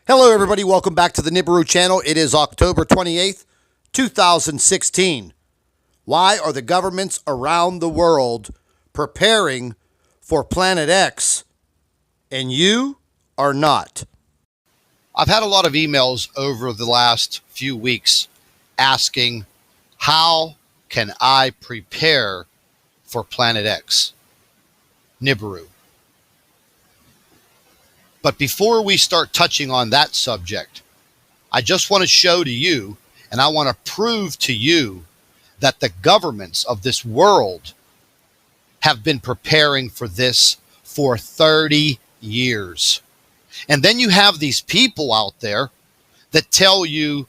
Hello, everybody. Welcome back to the Nibiru channel. It is October 28th, 2016. Why are the governments around the world preparing for Planet X and you are not? I've had a lot of emails over the last few weeks asking, how can I prepare for Planet X? Nibiru. But before we start touching on that subject, I just want to show to you, and I want to prove to you, that the governments of this world have been preparing for this for 30 years. And then you have these people out there that tell you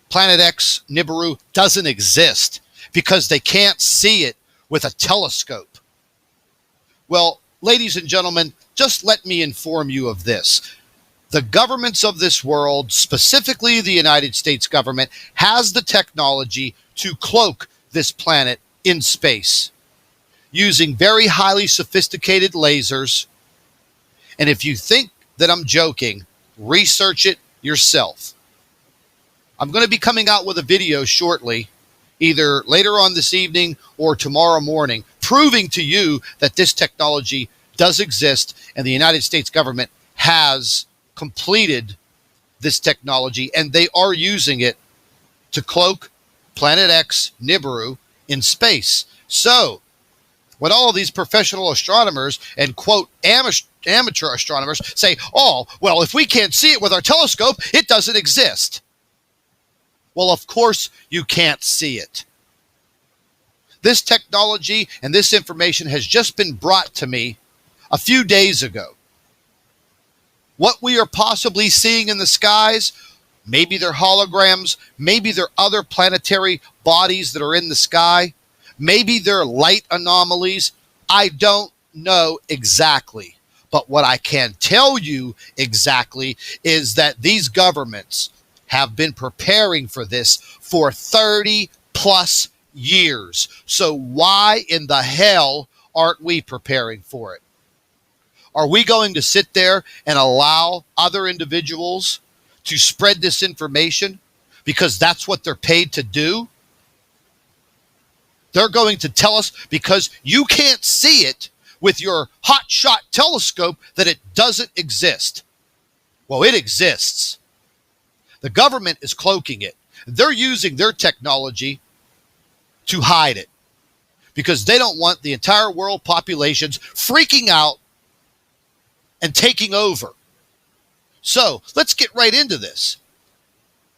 Planet X, Nibiru, doesn't exist because they can't see it with a telescope. Well, ladies and gentlemen, just let me inform you of this. The governments of this world, specifically the United States government, has the technology to cloak this planet in space using very highly sophisticated lasers. And if you think that I'm joking, research it yourself. I'm going to be coming out with a video shortly, either later on this evening or tomorrow morning, proving to you that this technology does exist and the United States government has completed this technology and they are using it to cloak Planet X, Nibiru, in space. So when all of these professional astronomers and quote amateur astronomers say, oh, well, if we can't see it with our telescope, it doesn't exist. Well, of course you can't see it. This technology and this information has just been brought to me a few days ago. What we are possibly seeing in the skies, maybe they're holograms, maybe they're other planetary bodies that are in the sky, maybe they're light anomalies. I don't know exactly. But what I can tell you exactly is that these governments have been preparing for this for 30 plus years. So why in the hell aren't we preparing for it? Are we going to sit there and allow other individuals to spread this information because that's what they're paid to do? They're going to tell us because you can't see it with your hotshot telescope that it doesn't exist. Well, it exists. The government is cloaking it. They're using their technology to hide it because they don't want the entire world populations freaking out and taking over. So let's get right into this.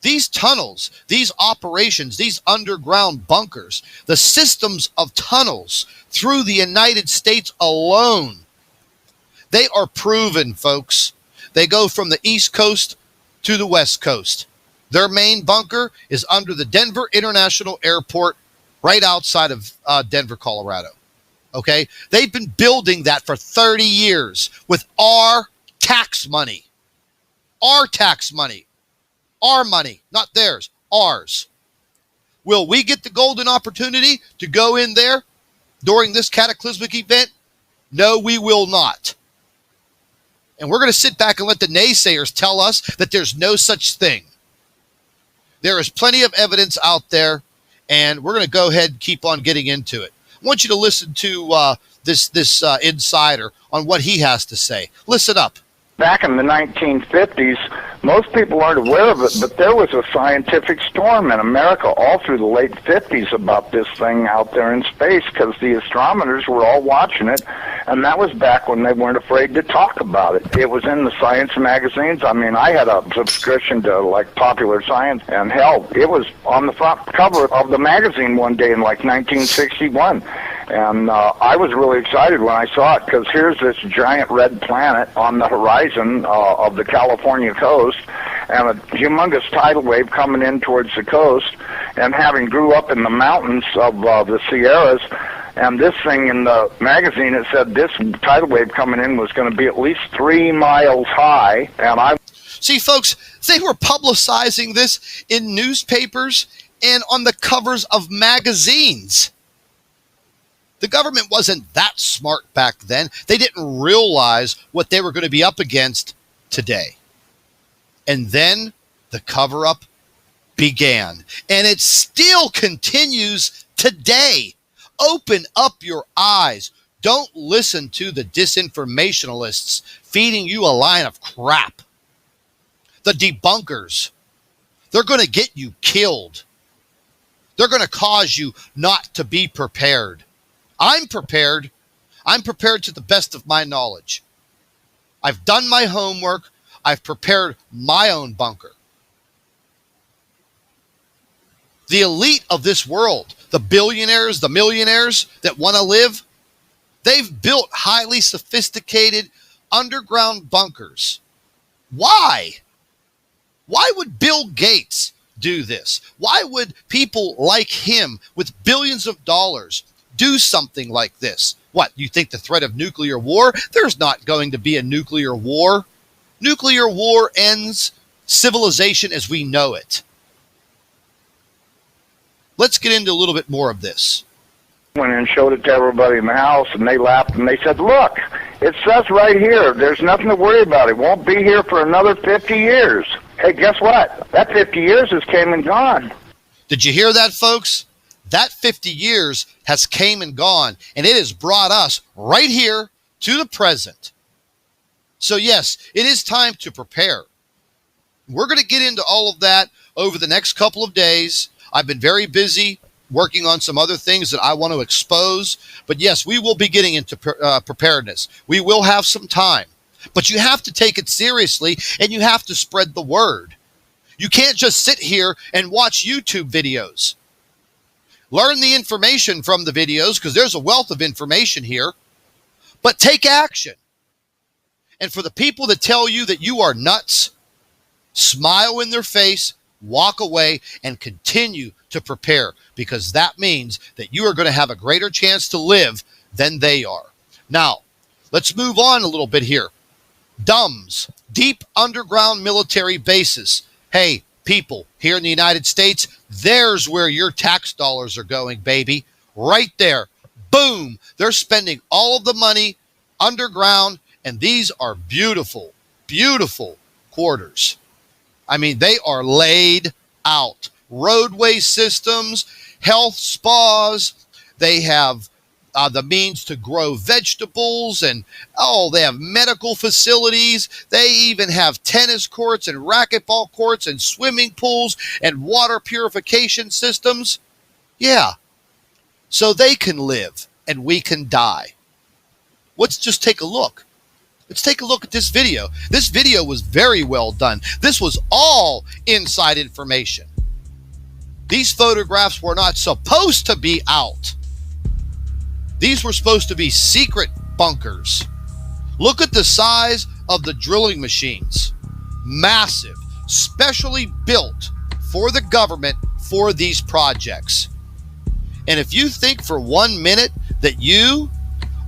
These tunnels, these operations, these underground bunkers, the systems of tunnels through the United States alone, they are proven, folks. They go from the East Coast to the West Coast. Their main bunker is under the Denver International Airport right outside of Denver, Colorado. Okay, they've been building that for 30 years with our tax money. Our tax money. Our money, not theirs, ours. Will we get the golden opportunity to go in there during this cataclysmic event? No, we will not. And we're going to sit back and let the naysayers tell us that there's no such thing. There is plenty of evidence out there, and we're going to go ahead and keep on getting into it. I want you to listen to this insider on what he has to say. Listen up. Back in the 1950s, most people aren't aware of it, but there was a scientific storm in America all through the late 50s about this thing out there in space because the astronomers were all watching it, and that was back when they weren't afraid to talk about it. It was in the science magazines. I mean, I had a subscription to, like, Popular Science, and hell, it was on the front cover of the magazine one day in, like, 1961. And I was really excited when I saw it because here's this giant red planet on the horizon of the California coast and a humongous tidal wave coming in towards the coast. And having grew up in the mountains of the Sierras, and this thing in the magazine, it said this tidal wave coming in was going to be at least 3 miles high. And I see, folks, they were publicizing this in newspapers and on the covers of magazines. The government wasn't that smart back then. They didn't realize what they were going to be up against today. And then the cover-up began. And it still continues today. Open up your eyes. Don't listen to the disinformationalists feeding you a line of crap. The debunkers, they're going to get you killed. They're going to cause you not to be prepared. I'm prepared. I'm prepared to the best of my knowledge. I've done my homework. I've prepared my own bunker. The elite of this world, the billionaires, the millionaires that want to live, they've built highly sophisticated underground bunkers. Why? Why would Bill Gates do this? Why would people like him with billions of dollars do something like this? What, you think the threat of nuclear war? There's not going to be a nuclear war. Nuclear war ends civilization as we know it. Let's get into a little bit more of this. Went and showed it to everybody in the house, and they laughed, and they said, look, it says right here, there's nothing to worry about. It won't be here for another 50 years. Hey, guess what? That 50 years has came and gone. Did you hear that, folks? That 50 years has came and gone, and it has brought us right here to the present. So yes, it is time to prepare. We're going to get into all of that over the next couple of days. I've been very busy working on some other things that I want to expose. But yes, we will be getting into preparedness. We will have some time. But you have to take it seriously, and you have to spread the word. You can't just sit here and watch YouTube videos. Learn the information from the videos, because there's a wealth of information here. But take action. And for the people that tell you that you are nuts, smile in their face, walk away, and continue to prepare, because that means that you are going to have a greater chance to live than they are. Now, let's move on a little bit here. DUMBs, deep underground military bases. Hey, people here in the United States, there's where your tax dollars are going, baby. Right there. Boom. They're spending all of the money underground, and these are beautiful, beautiful quarters. I mean, they are laid out. Roadway systems, health spas. They have the means to grow vegetables, and they have medical facilities. They even have tennis courts and racquetball courts and swimming pools and water purification systems. Yeah. So they can live and we can die. Let's just take a look. Let's take a look at this video. This video was very well done. This was all inside information. These photographs were not supposed to be out. These were supposed to be secret bunkers. Look at the size of the drilling machines. Massive, specially built for the government for these projects. And if you think for 1 minute that you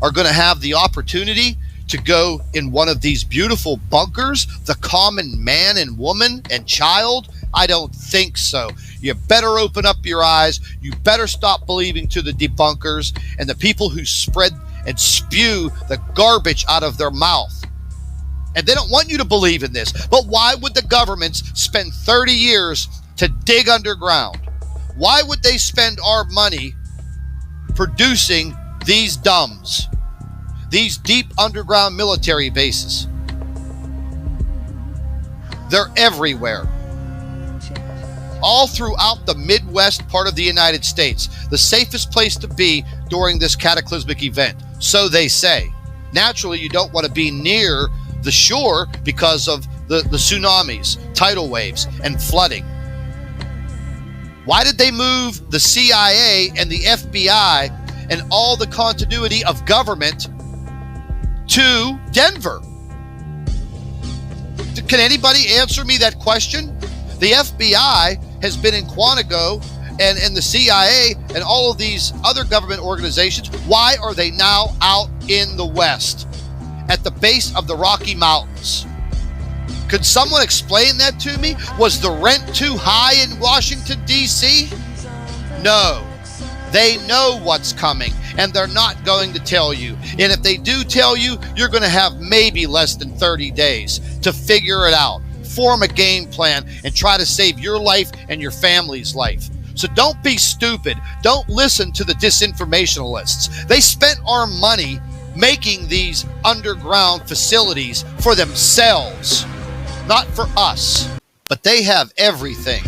are going to have the opportunity to go in one of these beautiful bunkers, the common man and woman and child, I don't think so. You better open up your eyes. You better stop believing to the debunkers and the people who spread and spew the garbage out of their mouth. And they don't want you to believe in this. But why would the governments spend 30 years to dig underground? Why would they spend our money producing these DUMBs, these deep underground military bases? They're everywhere. All throughout the Midwest part of the United States, the safest place to be during this cataclysmic event, so they say. Naturally, you don't want to be near the shore because of the tsunamis, tidal waves, and flooding. Why did they move the CIA and the FBI and all the continuity of government to Denver? Can anybody answer me that question? The FBI has been in Quantico, and the CIA and all of these other government organizations. Why are they now out in the West at the base of the Rocky Mountains? Could someone explain that to me? Was the rent too high in Washington, D.C.? No. They know what's coming, and they're not going to tell you. And if they do tell you, you're going to have maybe less than 30 days to figure it out. form a game plan and try to save your life and your family's life. So don't be stupid. Don't listen to the disinformationalists. They spent our money making these underground facilities for themselves, not for us. But they have everything.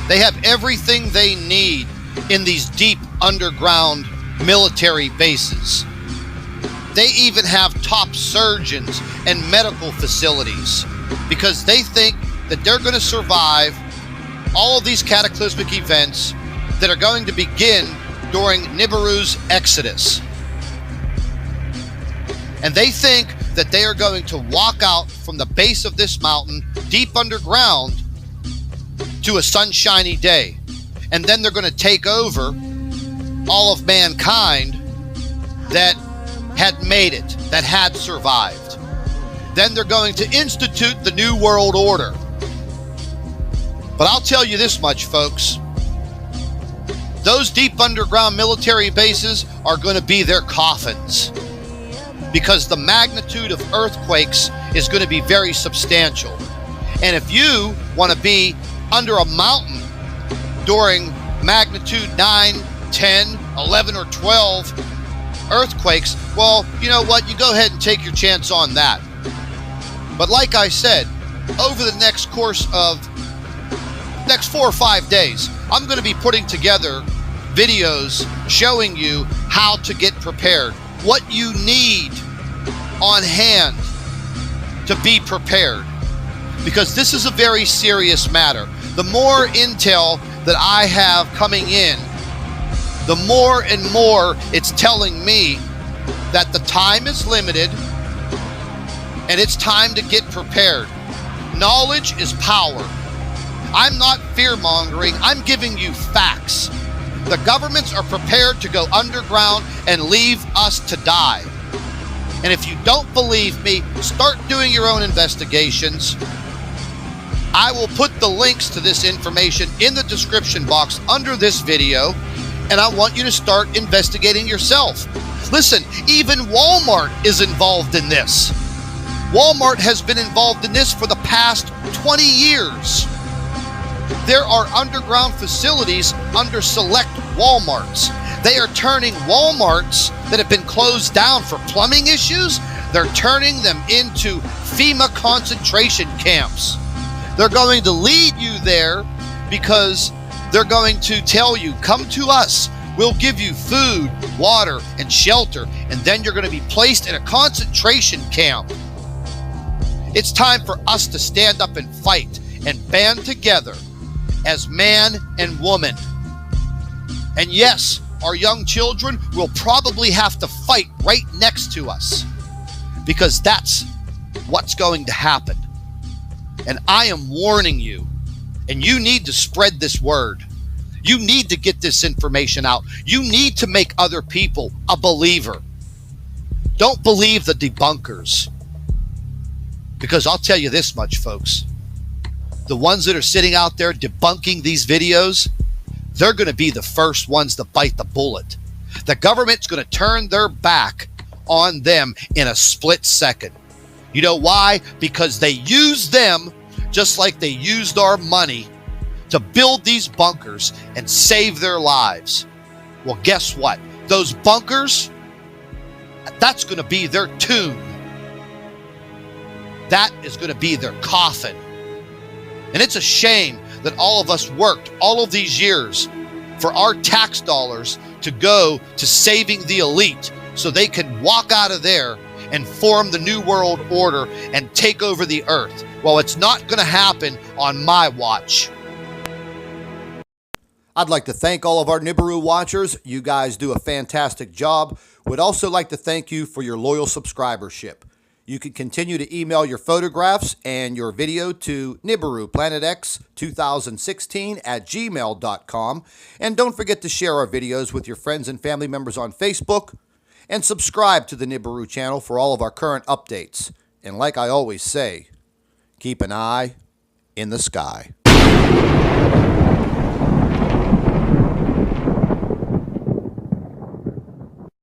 They have everything they need in these deep underground military bases. They even have top surgeons and medical facilities because they think that they're going to survive all of these cataclysmic events that are going to begin during Nibiru's exodus. And they think that they are going to walk out from the base of this mountain deep underground to a sunshiny day. And then they're going to take over all of mankind that had made it, that had survived. Then they're going to institute the New World Order. But I'll tell you this much, folks. Those deep underground military bases are going to be their coffins, because the magnitude of earthquakes is going to be very substantial. And if you want to be under a mountain during magnitude 9, 10, 11, or 12 earthquakes, well, you know what? You go ahead and take your chance on that. But like I said, over the next course of next 4 or 5 days, I'm going to be putting together videos showing you how to get prepared, what you need on hand to be prepared, because this is a very serious matter. The more intel that I have coming in, the more and more it's telling me that the time is limited and it's time to get prepared. Knowledge is power. I'm not fear-mongering. I'm giving you facts. The governments are prepared to go underground and leave us to die. And if you don't believe me, start doing your own investigations. I will put the links to this information in the description box under this video, and I want you to start investigating yourself. Listen, even Walmart is involved in this. Walmart has been involved in this for the past 20 years. There are underground facilities under select Walmarts. They are turning Walmarts that have been closed down for plumbing issues, they're turning them into FEMA concentration camps. They're going to lead you there because they're going to tell you, come to us. We'll give you food, water, and shelter, and then you're going to be placed in a concentration camp. It's time for us to stand up and fight and band together as man and woman. And yes, our young children will probably have to fight right next to us, because that's what's going to happen. And I am warning you, and you need to spread this word. You need to get this information out. You need to make other people a believer. Don't believe the debunkers. Because I'll tell you this much, folks. The ones that are sitting out there debunking these videos, they're going to be the first ones to bite the bullet. The government's going to turn their back on them in a split second. You know why? Because they use them just like they used our money to build these bunkers and save their lives. Well, guess what? Those bunkers, that's going to be their tomb. That is going to be their coffin. And it's a shame that all of us worked all of these years for our tax dollars to go to saving the elite so they can walk out of there and form the New World Order and take over the earth. Well, it's not going to happen on my watch. I'd like to thank all of our Nibiru watchers. You guys do a fantastic job. Would also like to thank you for your loyal subscribership. You can continue to email your photographs and your video to NibiruPlanetX2016@gmail.com. And don't forget to share our videos with your friends and family members on Facebook. And subscribe to the Nibiru channel for all of our current updates. And like I always say, keep an eye in the sky.